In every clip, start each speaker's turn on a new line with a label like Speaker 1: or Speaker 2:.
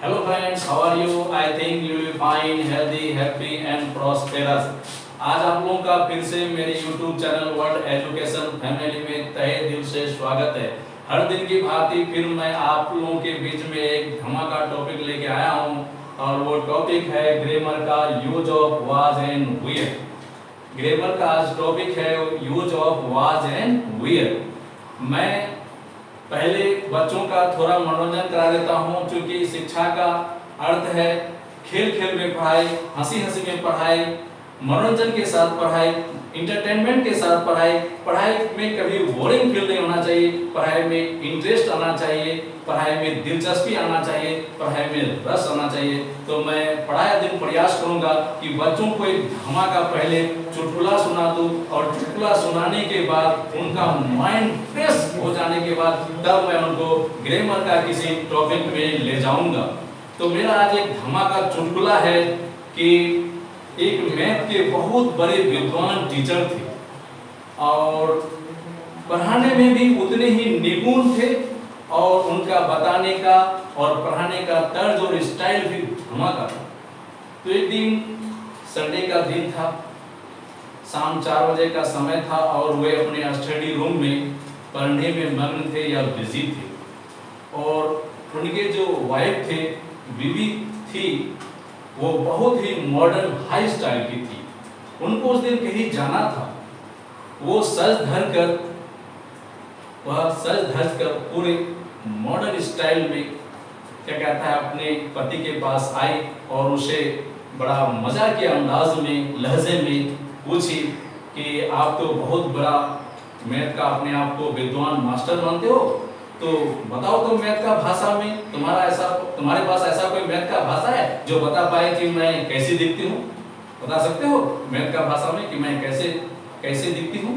Speaker 1: Hello friends, how are you? I think you will be fine, healthy, happy and prosperous. आज आप लोगों का फिर से मेरे YouTube channel world education family में तहे दिल से स्वागत है। हर दिन की भांति फिर मैं आप लोगों के बीच में एक धमाका टॉपिक लेके आया हूँ और वो टॉपिक है ग्रामर का use of was and were. Grammar का आज टॉपिक है use of was and were. मैं पहले बच्चों का थोड़ा मनोरंजन करा देता हूँ, क्योंकि शिक्षा का अर्थ है खेल खेल में पढ़ाई, हंसी हंसी में पढ़ाई, मनोरंजन के साथ पढ़ाई, इंटरटेनमेंट के साथ पढ़ाई। पढ़ाई में कभी बोरिंग फील नहीं होना चाहिए, पढ़ाई में इंटरेस्ट आना चाहिए, पढ़ाई में दिलचस्पी आना चाहिए, पढ़ाई में रस आना चाहिए। तो मैं पढ़ाई दिन प्रयास करूंगा कि बच्चों को एक धमाका पहले चुटकुला सुना दूं और चुटकुला सुनाने के बाद उनका माइंड फ्रेश हो जाने के बाद तब मैं उनको ग्रामर का किसी टॉपिक में ले जाऊंगा। तो मेरा आज एक धमाका चुटकुला है कि एक मैथ के बहुत बड़े विद्वान टीचर थे और पढ़ाने में भी उतने ही निपुण थे और उनका बताने का और पढ़ाने का तर्ज और स्टाइल भी धमाका था। तो एक दिन संडे का दिन था, शाम 4 बजे का समय था और वे अपने स्टडी रूम में पढ़ने में मग्न थे या बिजी थे। और उनके जो वाइफ थे, बीवी थी, वो बहुत ही मॉडर्न हाई स्टाइल की थी। उनको उस दिन कहीं जाना था। वो सज धज कर पूरे मॉडर्न स्टाइल में क्या कहता है अपने पति के पास आई और उसे बड़ा मजा के अंदाज में लहजे में पूछी कि आप तो बहुत बड़ा मैथ का अपने आप को विद्वान मास्टर मानते हो, तो बताओ तो मैथ का भाषा में तुम्हारे पास ऐसा कोई मैथ का भाषा है जो बता पाए कि मैं कैसी दिखती हूँ? बता सकते हो मैथ का भाषा में कि मैं कैसे दिखती हूँ?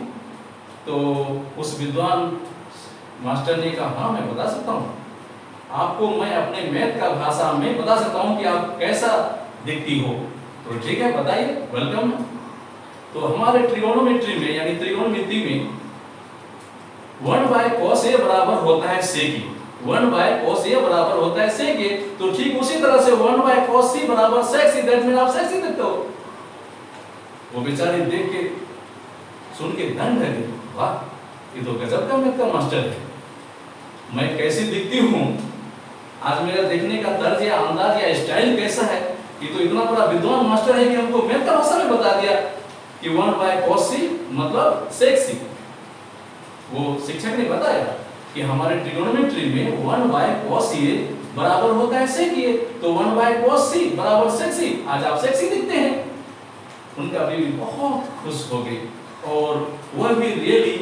Speaker 1: तो उस विद्वान मास्टर ने कहा हाँ मैं बता सकता हूँ आपको, मैं अपने मैथ का भाषा में बता सकता हूँ कि आप कैसा दिखती हो। तो ठीक है बताइए, वेलकम। तो हमारे ट्रिगोनोमेट्री में यानी त्रिकोणमिति में 1/cos A बराबर होता है सेक A। 1/cos A बराबर होता है सेक A। तो ठीक उसी तरह से 1/cos C बराबर sec C, दैट मीन आप सेक्सी दिखते हो। वो बेचारे देख के सुन के दंग रह गए, वाह ये तो गजब का मैथ का मास्टर है, मैं कैसी दिखती हूँ, आज मेरा देखने का तर्ज या अंदाज या स्टाइल कैसा है, ये तो इतना बड़ा विद्वान मास्टर है कि हमको मैथ का भाषा में बता दिया कि 1/cos C मतलब sec C। वो शिक्षक ने बताया कि हमारे ट्रिगोनोमेट्री में 1/cos A बराबर होता है sec A, तो 1/cos C बराबर sec C, आज आप सेक्सी दिखते हैं। उनका बीवी बहुत खुश हो गई और वह भी रियली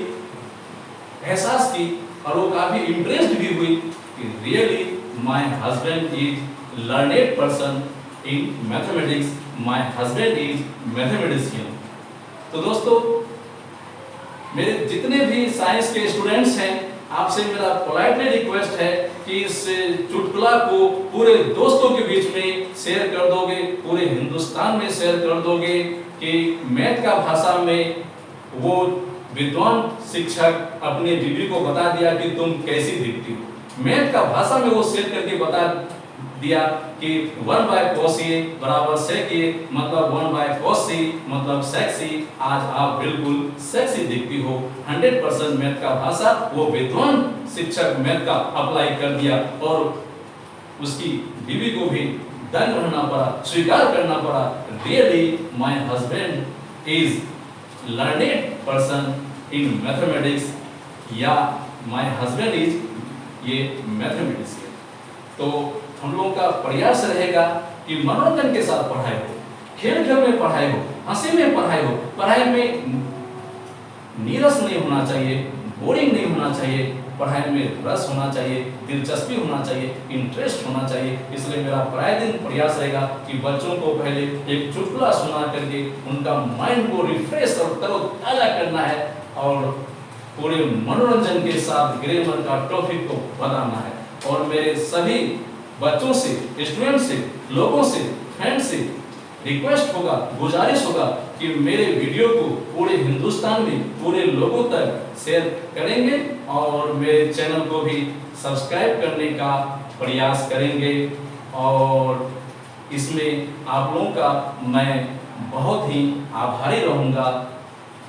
Speaker 1: एहसास की और वो काफी इम्प्रेस्ड भी हुई कि really my husband is learned person in mathematics, my husband is mathematician. तो दोस्तों मेरे जितने भी साइंस के स्टूडेंट्स हैं, आपसे मेरा पोलाइटली रिक्वेस्ट है कि इस चुटकुला को पूरे दोस्तों के बीच में शेयर कर दोगे, पूरे हिंदुस्तान में शेयर कर दोगे कि मैथ का भाषा में वो विद्वान शिक्षक अपने बीवी को बता दिया कि तुम कैसी दिखती हो। मैथ का भाषा में वो शेयर करके बता दिया कि 1/cos A बराबर sec A मतलब 1/cos C मतलब सेक्सी, आज आप बिल्कुल सेक्सी दिखती हो। 100% मैथ का भाषा वो विद्वान शिक्षक मैथ का अप्लाई कर दिया और उसकी बीवी को भी दंग रहना पड़ा, स्वीकार करना पड़ा, really my husband is learned person in mathematics या माय हस्बैंड इज ये मैथमेटिशियन। तो हम लोगों का प्रयास रहेगा कि मनोरंजन के साथ पढ़ाई हो, खेल खेल में पढ़ाई हो, हंसी में पढ़ाई हो, पढ़ाई में नीरस नहीं होना चाहिए, बोरिंग नहीं होना चाहिए, पढ़ाई में रस होना चाहिए, दिलचस्पी होना चाहिए, इंटरेस्ट होना चाहिए। इसलिए मेरा प्राय दिन प्रयास रहेगा कि बच्चों को पहले एक चुटकुला सुना करके उनका माइंड को रिफ्रेश और तरोताजा करना है और पूरे मनोरंजन के साथ ग्रामर का टॉपिक को बताना है। और मेरे सभी बच्चों से, स्टूडेंट से, लोगों से, फ्रेंड से रिक्वेस्ट होगा, गुजारिश होगा कि मेरे वीडियो को पूरे हिंदुस्तान में पूरे लोगों तक शेयर करेंगे और मेरे चैनल को भी सब्सक्राइब करने का प्रयास करेंगे। और इसमें आप लोगों का मैं बहुत ही आभारी रहूंगा।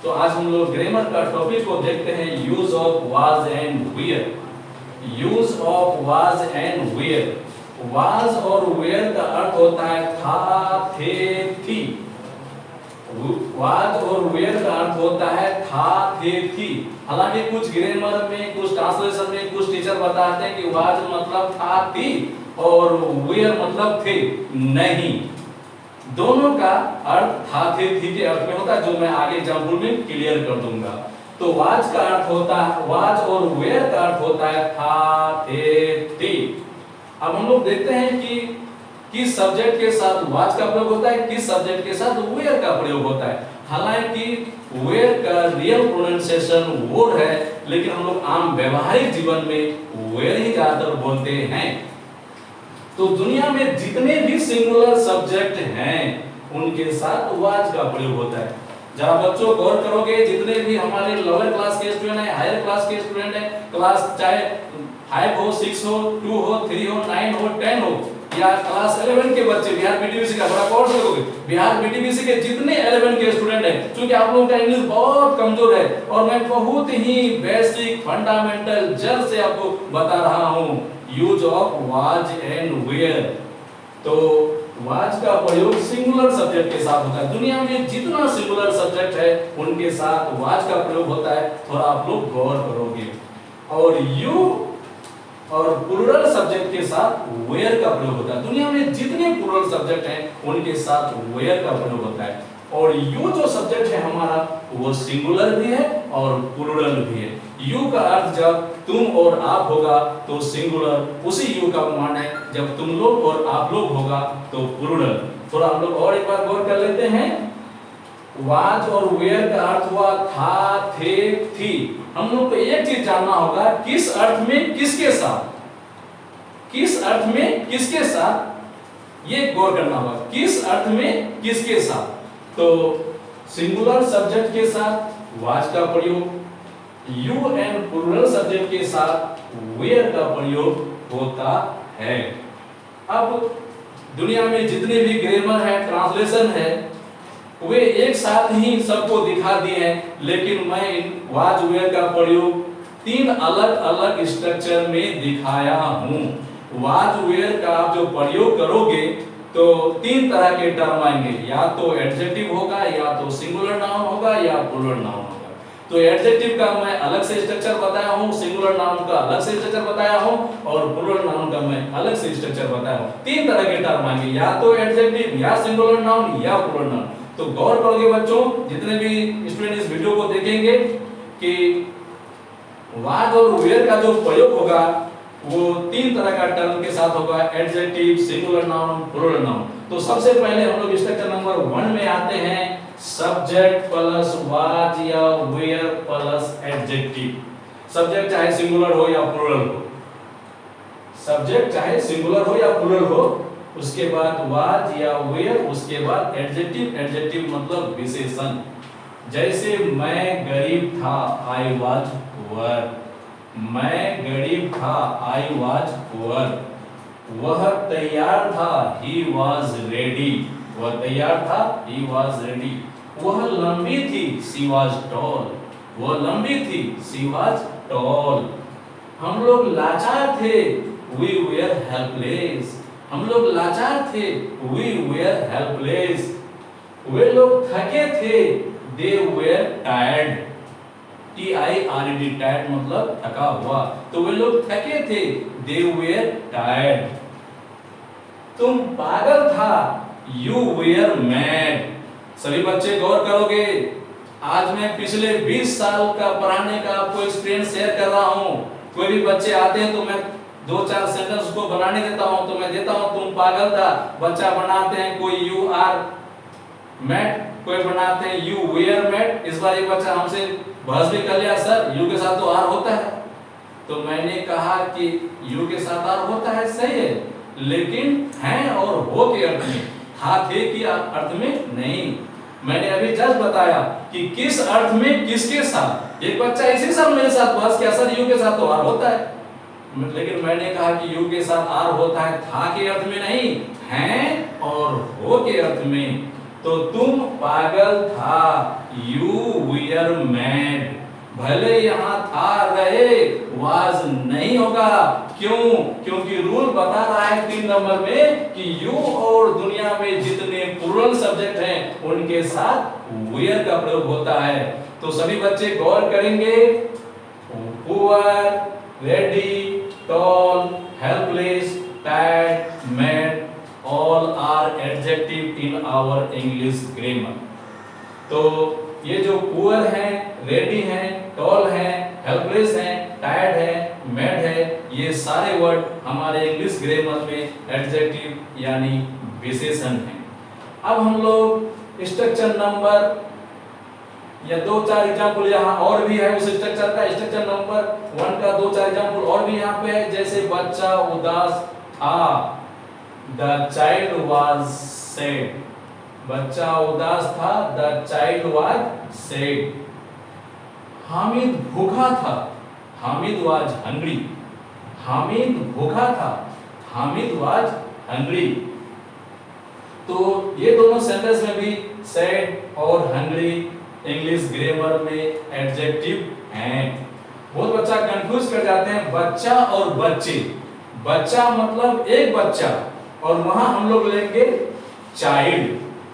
Speaker 1: तो आज हम लोग ग्रामर का टॉपिक को देखते हैं, use of was and were. Use of was and were. Was और वेयर का अर्थ होता है था, थे, थी। वाज और वेयर का अर्थ होता है था, थे, थी। हालांकि कुछ ग्रामर में, कुछ ट्रांसलेशन में कुछ टीचर बताते हैं कि वाज मतलब था, थी और वेयर मतलब थे। नहीं, दोनों का अर्थ था, थे, थी के अर्थ में होता है, जो मैं आगे एग्जाम्पल में क्लियर कर दूंगा। तो वाज का अर्थ होता है, वाज और वेयर का अर्थ होता है था, थे, थी। अब हम लोग देखते हैं कि किस सब्जेक्ट के साथ वाज का प्रयोग होता है, किस सब्जेक्ट के साथ वेयर का प्रयोग होता है। हालांकि वेयर का रियल प्रोनाउंसिएशन वुड है, लेकिन हम लोग आम व्यवहारिक जीवन में वेयर ही ज्यादातर बोलते हैं। तो दुनिया में जितने भी सिंगुलर सब्जेक्ट हैं उनके साथ वाज का प्रयोग होता है। जरा बच्चों गौर करोगे, जितने भी हमारे लोअर क्लास के स्टूडेंट हैं, हायर क्लास के स्टूडेंट हैं, क्लास चाहे 5 हो, 6 हो, 2 हो, 3 हो, 9 हो, 10 हो, या क्लास 11 के बच्चे, बिहार बीटीबीसी का बड़ा कोर्स करोगे, बिहार बीटीबीसी के जितने 11 के स्टूडेंट हैं, क्योंकि आप लोगों का इंग्लिश बहुत कमजोर है और मैं बहुत ही बेसिक फंडामेंटल जड़ से आपको बता रहा हूं use of was and were. तो वाज का प्रयोग सिंगुलर सब्जेक्ट के साथ होता है। दुनिया में जितना सिंगुलर सब्जेक्ट है उनके साथ वाज का प्रयोग होता है, थोड़ा आप लोग गौर करोगे। और यू और प्लूरल सब्जेक्ट के साथ वेयर का प्रयोग होता है। दुनिया में जितने प्लूरल सब्जेक्ट हैं उनके साथ वेयर का प्रयोग होता है। और यू जो सब्जेक्ट है हमारा, वो सिंगुलर भी है और प्लूरल भी है। यू का अर्थ जब तुम और आप होगा तो सिंगुलर, उसी यू का मान है जब तुम लोग और आप लोग होगा तो प्लूरल। थोड़ा हम लोग और एक बार गौर कर लेते हैं। वाज और वेयर का अर्थ हुआ था, थे, थी। हम लोग को एक चीज जानना होगा, किस अर्थ में किसके साथ, किस अर्थ में किसके साथ, ये गौर करना होगा, किस अर्थ में किसके साथ। तो सिंगुलर सब्जेक्ट के साथ वाज का प्रयोग, यू एंड प्लूरल सब्जेक्ट के साथ वेयर का प्रयोग होता है। अब दुनिया में जितने भी ग्रामर है, ट्रांसलेशन है, वे एक साथ ही सबको दिखा दिए हैं, लेकिन मैं वाज वेयर का प्रयोग 3 अलग अलग स्ट्रक्चर में दिखाया हूं। वाज वेयर का आप जो प्रयोग करोगे तो 3 तरह के टर्म आएंगे, या तो एडजेक्टिव होगा, या तो सिंगुलर नाउन होगा, या प्लूरल नाउन होगा। तो एडजेक्टिव का मैं अलग से स्ट्रक्चर बताया हूं, सिंगुलर नाउन का अलग से स्ट्रक्चर बताया हूं और प्लूरल नाउन का मैं अलग से स्ट्रक्चर बताया हूं। 3 तरह के टर्म आएंगे, या तो एडजेक्टिव, या सिंगुलर नाउन, या प्लूरल नाउन। तो गौर करोगे बच्चों, जितने भी स्टूडेंट इस वीडियो को देखेंगे कि वाज और वेयर का जो प्रयोग होगा वो 3 तरह का टर्म के साथ होगा, adjective, singular noun, plural noun. तो सबसे पहले हम लोग स्ट्रक्चर नंबर 1 में आते हैं, सब्जेक्ट प्लस वाज या वेयर प्लस एडजेक्टिव। सब्जेक्ट चाहे सिंगुलर हो या प्लूरल हो, सब्जेक्ट चाहे सिंगुलर हो या प्लूरल हो, उसके बाद वाज या वेयर, उसके बाद एडजेक्टिव। एडजेक्टिव मतलब विशेषण। जैसे मैं गरीब था, आई वाज पुअर। मैं गरीब था, आई वाज पुअर। वह तैयार था, ही वाज रेडी। वह तैयार था, ही वाज रेडी। वह लंबी थी, शी वाज टॉल। वह लंबी थी, शी वाज टॉल। हम लोग लाचार थे, वी वेयर हेल्पलेस। हम लोग लाचार थे, we were helpless। वे लोग थके थे, they were tired। T-I-R-E-D, tired मतलब थका हुआ। तो वे लोग थके थे, they were tired। तुम पागल था, you were mad। सभी बच्चे गौर करोगे, आज मैं पिछले 20 साल का पढ़ाने का आपको एक्सपीरियंस शेयर कर रहा हूं। कोई भी बच्चे आते हैं तो मैं 2-4 सेंटेंस को बनाने देता हूं, तो मैं देता हूं तुम पागल था, बच्चा बनाते हैं कोई यू आर मैड, कोई बनाते हैं यू वेयर मैड। इस बार एक बच्चा हमसे बहस भी कर लिया, सर यू के साथ तो आर होता है। तो मैंने कहा कि यू के साथ आर होता है, सही है, लेकिन है और हो के अर्थ में, था थे के अर्थ में नहीं। मैंने अभी जस्ट बताया कि किस अर्थ में किसके साथ। एक बच्चा इसी साल मेरे साथ बहस किया, सर यू के साथ तो आर होता है, लेकिन मैंने कहा कि यू के साथ आर होता है था के अर्थ में नहीं, हैं और हो के अर्थ में। तो तुम पागल था, यू वीयर मैड। भले यहाँ था रहे, वाज नहीं होगा। क्यों? क्योंकि रूल बता रहा है 3 नंबर में कि यू और दुनिया में जितने प्लूरल सब्जेक्ट हैं उनके साथ वेयर का प्रयोग होता है। तो सभी बच्चे गौर करेंगे, poor, ready, tall, helpless, tired, mad, all are adjective in our English grammar। तो ये जो poor है, ready है, tall है, helpless है, tired है, mad है, ये सारे वर्ड हमारे इंग्लिश ग्रामर में एडजेक्टिव यानी विशेषण हैं। अब हम लोग स्ट्रक्चर नंबर या 2-4 एग्जाम्पल यहाँ और भी है उस स्ट्रक्चर का। स्ट्रक्चर नंबर 1 का 2-4 एग्जाम्पल और भी यहाँ पे है, जैसे बच्चा उदास था, The child was sad। बच्चा उदास था, The child was sad। Hamid भूखा था, हामिद was hungry। हामिद भूखा था, हामिद was hungry। तो ये दोनों सेंटेंस में भी sad और hungry इंग्लिश ग्रामर में एडजेक्टिव हैं। बहुत बच्चा कंफ्यूज कर जाते हैं बच्चा और बच्चे। बच्चा मतलब एक बच्चा और वहां हम लोग लेंगे चाइल्ड,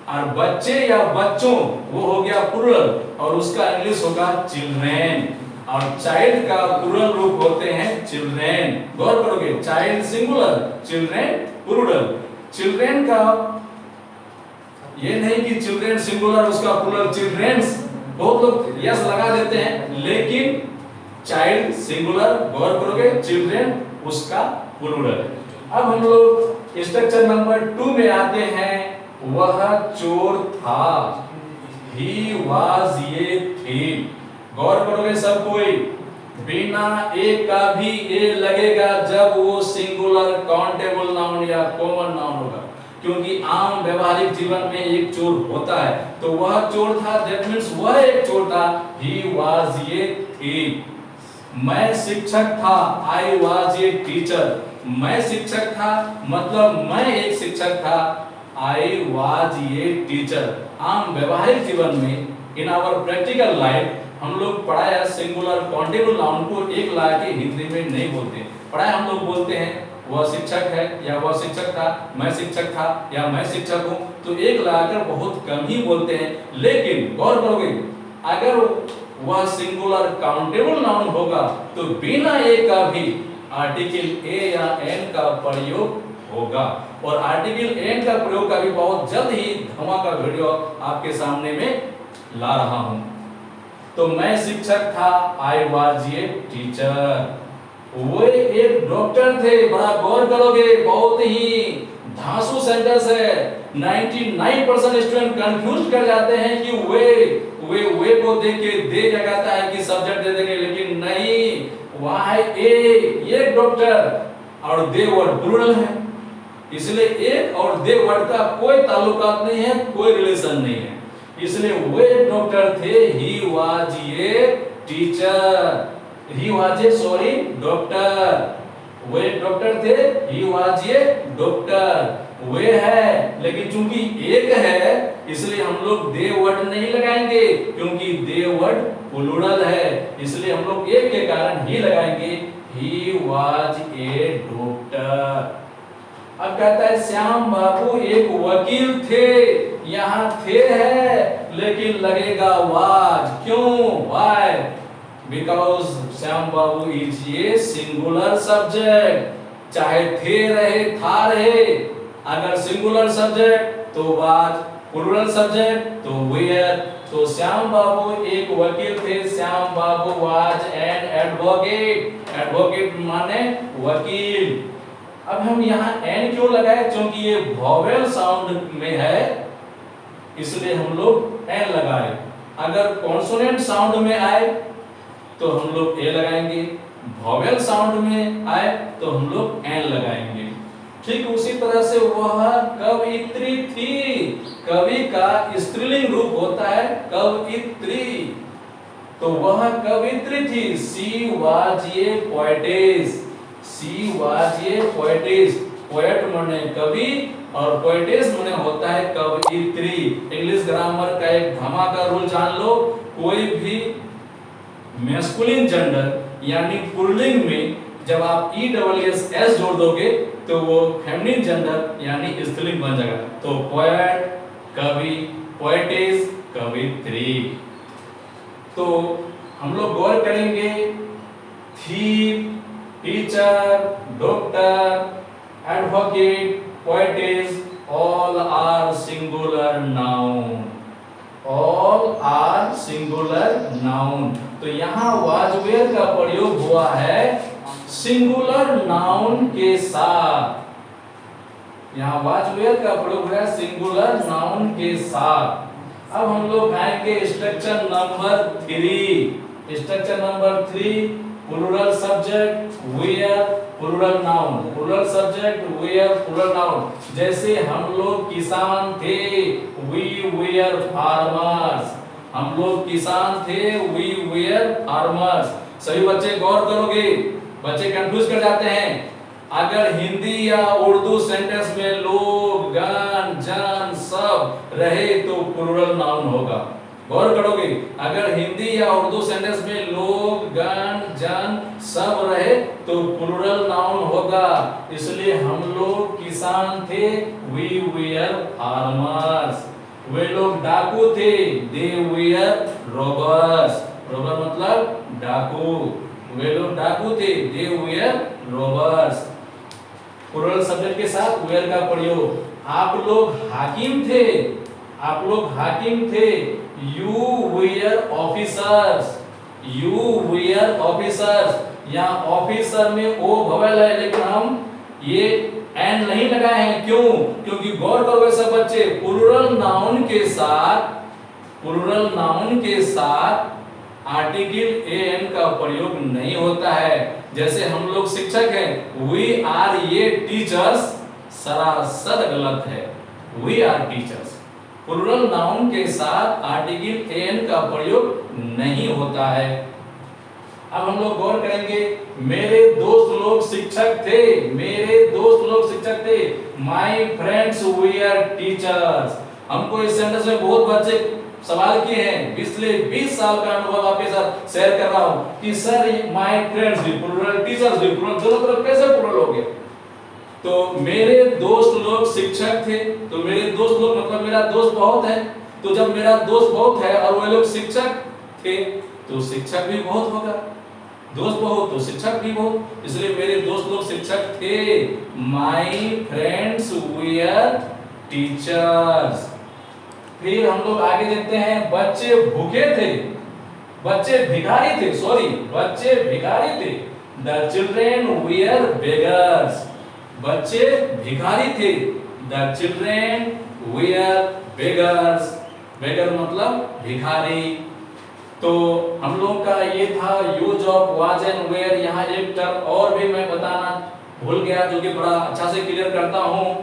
Speaker 1: और बच्चे या बच्चों वो हो गया प्लूरल और उसका इंग्लिश होगा चिल्ड्रेन, और चाइल्ड का प्लूरल रूप होते हैं चिल्ड्रेन। गौर करोगे, child singular, children plural. Children का ये नहीं कि चिल्ड्रेन सिंगुलर उसका प्लूरल चिल्ड्रेन्स, बहुत लोग यस लगा देते हैं, लेकिन चाइल्ड सिंगुलर, गौर करोगे, चिल्ड्रेन उसका प्लूरल। अब हम लोग स्ट्रक्चर नंबर 2 में आते हैं। वह चोर था, he was, ये थी। गौर करोगे सब कोई, बिना एक का भी ए लगेगा जब वो सिंगुलर काउंटेबल नाउन या कॉमन नाउन होगा, क्योंकि आम व्यवहारिक जीवन में एक चोर होता है। तो वह चोर था, दैट मींस वह एक चोर था, he was, ये थी। मैं शिक्षक था, I was, ये टीचर। मैं शिक्षक था मतलब मैं एक शिक्षक था, I was, ये टीचर। आम व्यवहारिक जीवन में इन आवर प्रैक्टिकल लाइफ हम लोग पढ़ाया सिंगुलर काउंटेबल नाउन को एक ला के हिंदी में नहीं बोलते। पढ़ाया हम लोग बोलते हैं वह शिक्षक है या वह शिक्षक था, मैं शिक्षक था या मैं शिक्षक हूँ, तो एक लाकर बहुत कम ही बोलते हैं। लेकिन गौर करोगे, अगर वह सिंगुलर काउंटेबल नाउन होगा तो बिना ए का भी आर्टिकल ए या एन का प्रयोग होगा, और आर्टिकल एन का प्रयोग का भी बहुत जल्द ही धमाका वीडियो आपके सामने में ला रहा हूं। तो मैं शिक्षक था, आई वाज, ये टीचर। वो एक डॉक्टर थे, बड़ा गौर करोगे, बहुत ही धांसू सेंटेंस है। 99% स्टूडेंट कंफ्यूज कर जाते हैं कि वे को देख के दे लगाता है कि सब्जेक्ट दे देंगे, लेकिन नहीं, वहां है ए, ये डॉक्टर और दे वर्ड प्लूरल है, इसलिए एक और दे वर्ड का कोई ताल्लुकात नहीं है, कोई रिलेशन नहीं है। इसलिए वे डॉक्टर थे, ही वाज, ये टीचर, ही वाज, ये सॉरी डॉक्टर। वे डॉक्टर थे, ही वाज, ये डॉक्टर। वे है, लेकिन चूंकि एक है इसलिए हम लोग दे वर्ड नहीं लगाएंगे, क्योंकि दे वर्ड प्लूरल है, इसलिए हम लोग एक के कारण ही लगाएंगे, ही वाज, ए डॉक्टर। अब कहता है श्याम बाबू एक वकील थे, यहाँ थे है लेकिन लगेगा वाज, क्यों, why, because Shyam Babu is ये सिंगुलर सब्जेक्ट, चाहे थे रहे था रहे, अगर सिंगुलर सब्जेक्ट तो वाज, प्लूरल सब्जेक्ट तो वेयर। तो श्याम बाबू एक वकील थे, श्याम बाबू वाज एन एडवोकेट, एडवोकेट माने वकील। अब हम यहाँ एन क्यों लगाए, क्योंकि ये वॉवेल साउंड में है इसलिए हम लोग एन लगाए। अगर कॉन्सोनेंट साउंड में आए तो हम लोग ए लगाएंगे, वॉवेल साउंड में आए तो हम लोग एन लगाएंगे। ठीक उसी तरह से वह कवयित्री थी, कवि का स्त्रीलिंग रूप होता है कवयित्री, तो वह कवयित्री थी, शी वाज, ये poetess. She was a poet's. Poet माने कवि और पोएटिस माने होता है कवयित्री। इंग्लिश ग्रामर का एक धमाका रूल जान लो, कोई भी मैस्कुलिन जेंडर यानी पुल्लिंग में जब आप ESS जोड़ दोगे तो वो फेमिनिन जेंडर यानी स्त्रीलिंग बन जाएगा। तो पोएट कवि, पोएटिस कवित्री। तो हम लोग गौर करेंगे, thief, teacher, doctor, advocate, poetess all are singular noun. All are singular noun. तो यहाँ वाज वेयर का प्रयोग हुआ है सिंगुलर नाउन के साथ। यहाँ वाज वेयर का प्रयोग हुआ है सिंगुलर नाउन के साथ। अब हम लोग आएंगे structure number 3। Structure number 3, plural subject were plural noun. Plural subject were plural noun. जैसे हम लोग किसान थे, वी वेयर फार्मर्स। हम लोग किसान थे, वी वेयर फार्मर्स। सभी बच्चे गौर करोगे, बच्चे कंफ्यूज कर जाते हैं। अगर हिंदी या उर्दू सेंटेंस में लोग, गण, जन, सब रहे तो प्लूरल नाउन होगा। गौर करोगे, अगर हिंदी या उर्दू सेंटेंस में लोग, गण, जन, सब रहे तो प्लूरल नाउन होगा। इसलिए हम लोग किसान थे, वी वेयर फार्मर्स। वे लोग डाकू थे, दे वेयर रॉबर्स। रॉबर मतलब डाकू। वे लोग डाकू थे, दे वेयर रॉबर्स। प्लूरल सब्जेक्ट के साथ वेयर का प्रयोग। आप लोग हाकिम थे, आप लोग हाकिम थे, you were officers. You were officers. यहाँ ऑफिसर में ओ वोवेल है, लेकिन हम ये एन नहीं लगाए हैं। क्यों? क्योंकि गौर करोगे सब बच्चे, प्लूरल नाउन के साथ, प्लूरल नाउन के साथ आर्टिकल एन का प्रयोग नहीं होता है। जैसे हम लोग शिक्षक हैं, वी आर ये टीचर्स, सरासर गलत है। We are teachers. Plural noun के साथ आर्टिकल एन का प्रयोग नहीं होता है। अब हम लोग गौर करेंगे, मेरे दोस्त लोग शिक्षक थे, मेरे दोस्त लोग शिक्षक थे, माय फ्रेंड्स वेयर टीचर्स। हमको इस सेंटेंस में बहुत बच्चे सवाल किए हैं, पिछले 20 साल का अनुभव आपके साथ शेयर कर रहा हूं कि सर माय फ्रेंड्स भी प्लूरल, टीचर्स भी प्लूरल, दोनों तरफ कैसे प्लूरल हो गया? तो मेरे दोस्त लोग शिक्षक थे, तो मेरे दोस्त लोग मतलब मेरा दोस्त बहुत है। तो जब मेरा दोस्त बहुत है और वे लोग शिक्षक थे तो शिक्षक भी बहुत होगा। दोस्त बहुत तो शिक्षक भी बहुत, इसलिए मेरे दोस्त लोग शिक्षक थे। My friends were teachers. फिर हम लोग आगे देखते हैं, बच्चे भूखे थे, बच्चे भिखारी थे, सॉरी बच्चे भिखारी थे, द चिल्ड्रेन वेयर बेगर्स। बच्चे भिखारी थे, the children were beggars. Beggar मतलब भिखारी। तो हम लोग का ये था use of was and were. यहाँ एक टर्म और भी मैं बताना भूल गया, जो कि बड़ा अच्छा से क्लियर करता हूँ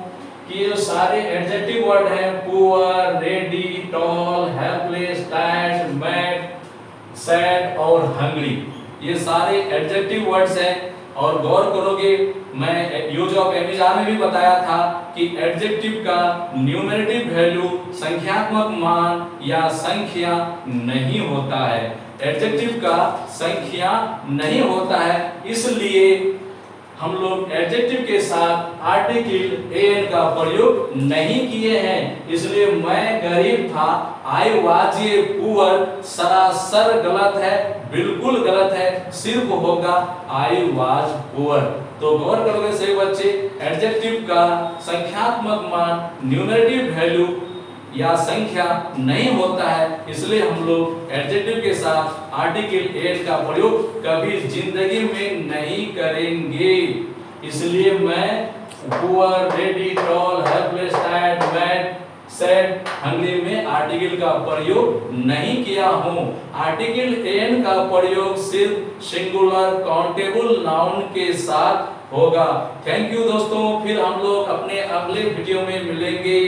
Speaker 1: कि ये सारे एडजेक्टिव वर्ड हैं, poor, ready, tall, helpless, tired, mad, sad और हंग्री, ये सारे एडजेक्टिव वर्ड्स हैं। और गौर करोगे, मैं यूज ऑफ एमिजार में भी बताया था कि एडजेक्टिव का न्यूमेरेटिव वैल्यू संख्यात्मक मान या संख्या नहीं होता है। एडजेक्टिव का संख्या नहीं होता है, इसलिए हम लोग एडजेक्टिव के साथ आर्टिकल एन का प्रयोग नहीं किए हैं। इसलिए मैं गरीब था, आई वाज ए पुअर, सरासर गलत है, बिल्कुल गलत है, सिर्फ होगा आई वाज पुअर। तो गौर करोगे सही बच्चे, एडजेक्टिव का संख्यात्मक मान न्यूमेरेटिव वैल्यू या संख्या नहीं होता है, इसलिए हम लोग एडजेक्टिव के साथ आर्टिकल एन का प्रयोग कभी जिंदगी में नहीं करेंगे। इसलिए मैं poor, ready, tall, helpless, tired, mad, sad, hungry में आर्टिकल का प्रयोग नहीं किया हूं। आर्टिकल एन का प्रयोग सिर्फ सिंगुलर काउंटेबल नाउन के साथ होगा। थैंक यू दोस्तों, फिर हम लोग अपने अगले वीडियो में मिलेंगे।